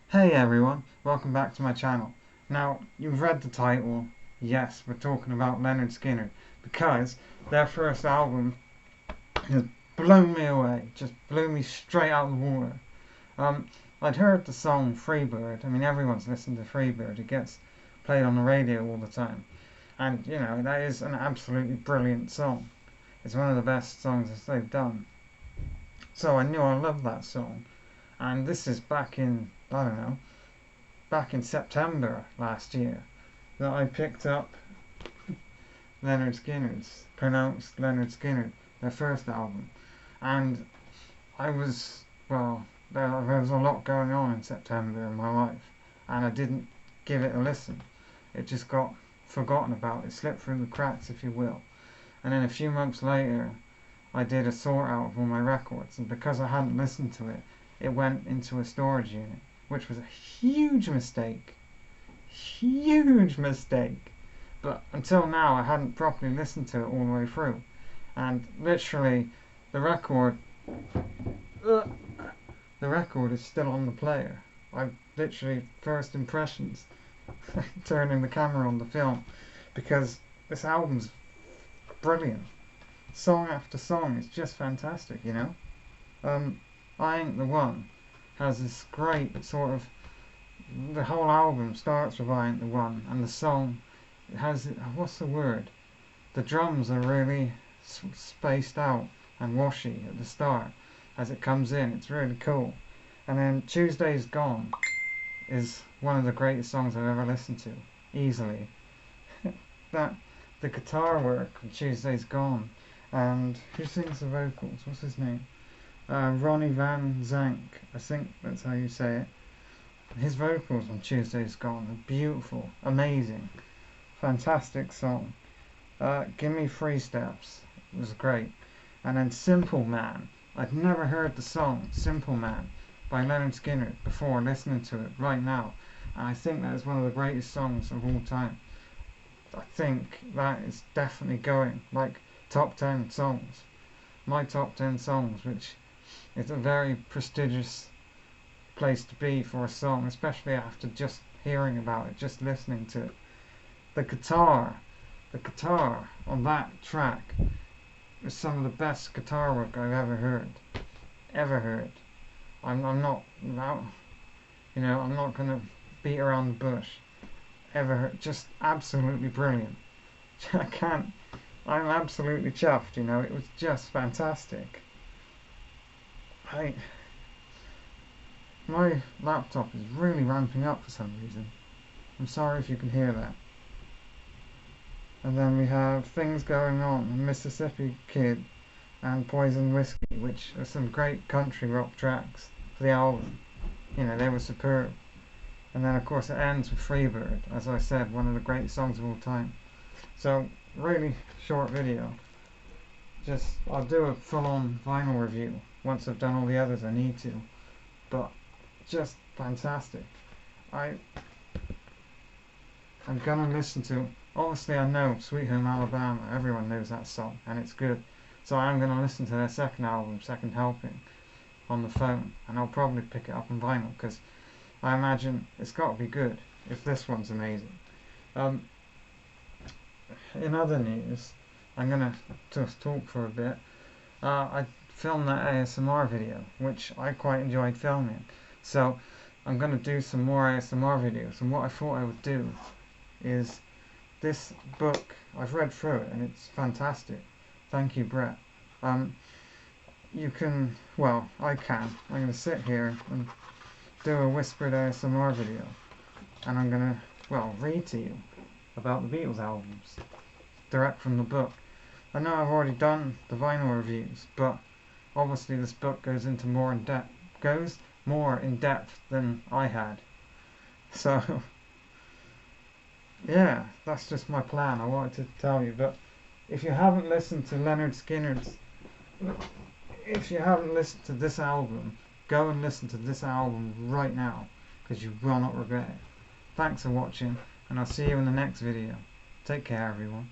Hey everyone, welcome back to my channel. Now, you've read the title. Yes, we're talking about Lynyrd Skynyrd because their first album has blown me away, just blew me straight out of the water. Um, I'd heard the song Freebird. I mean, everyone's listened to Freebird. It gets played on the radio all the time. And, that is an absolutely brilliant song. It's one of the best songs that they've done. So I knew I loved that song. And this is back in, I don't know, back in September last year that I picked up Lynyrd Skynyrd's, pronounced Lynyrd Skynyrd, their first album. And I was, well, there was a lot going on in September in my life, and I didn't give it a listen. It just got forgotten about. It slipped through the cracks, if you will. And then a few months later, I did a sort out of all my records, and because I hadn't listened to it, it went into a storage unit, which was a huge mistake. Huge mistake. But until now, I hadn't properly listened to it all the way through. And literally, the record, the record is still on the player. I literally, first impressions, turning the camera on the film, because this album's brilliant. Song after song is just fantastic. I Ain't the One has this great sort of, the whole album starts with I Ain't the One, and the song, it has, what's the word? The drums are really spaced out and washy at the start as it comes in. It's really cool. And then Tuesday's Gone is one of the greatest songs I've ever listened to, easily. That the guitar work on Tuesday's Gone, and who sings the vocals? What's his name? Ronnie Van Zank, I think that's how you say it. His vocals on Tuesday's Gone are beautiful, amazing, fantastic song. Gimme Three Steps was great. And then Simple Man. I'd never heard the song Simple Man by Lynyrd Skynyrd before listening to it right now. And I think that is one of the greatest songs of all time. I think that is definitely going like top 10 songs. My top 10 songs, which is a very prestigious place to be for a song, especially after just hearing about it, just listening to it. The guitar on that track is some of the best guitar work I've ever heard. I'm not, I'm not gonna beat around the bush. Ever heard? Just absolutely brilliant. I'm absolutely chuffed. It was just fantastic. My laptop is really ramping up for some reason. I'm sorry if you can hear that. And then we have Things Going On, Mississippi Kid, and Poison Whiskey, which are some great country rock tracks for the album. They were superb. And then of course it ends with Freebird, as I said, one of the great songs of all time. So, really short video. I'll do a full-on vinyl review once I've done all the others I need to. But just fantastic. I'm gonna listen to, obviously I know Sweet Home Alabama, everyone knows that song, and it's good. So I'm gonna listen to their second album, Second Helping, on the phone, and I'll probably pick it up on vinyl, because I imagine it's got to be good, if this one's amazing. In other news, I'm gonna just talk for a bit. I filmed that ASMR video, which I quite enjoyed filming. So I'm gonna do some more ASMR videos, and what I thought I would do is this book. I've read through it and it's fantastic. Thank you, Brett. You can, well, I can. I'm gonna sit here and do a whispered ASMR video, and I'm gonna, read to you about the Beatles albums, direct from the book. I know I've already done the vinyl reviews, but obviously this book goes more in depth than I had. So yeah, that's just my plan. I wanted to tell you. But if you haven't listened to Lynyrd Skynyrd's, if you haven't listened to this album, go and listen to this album right now, because you will not regret it. Thanks for watching, and I'll see you in the next video. Take care, everyone.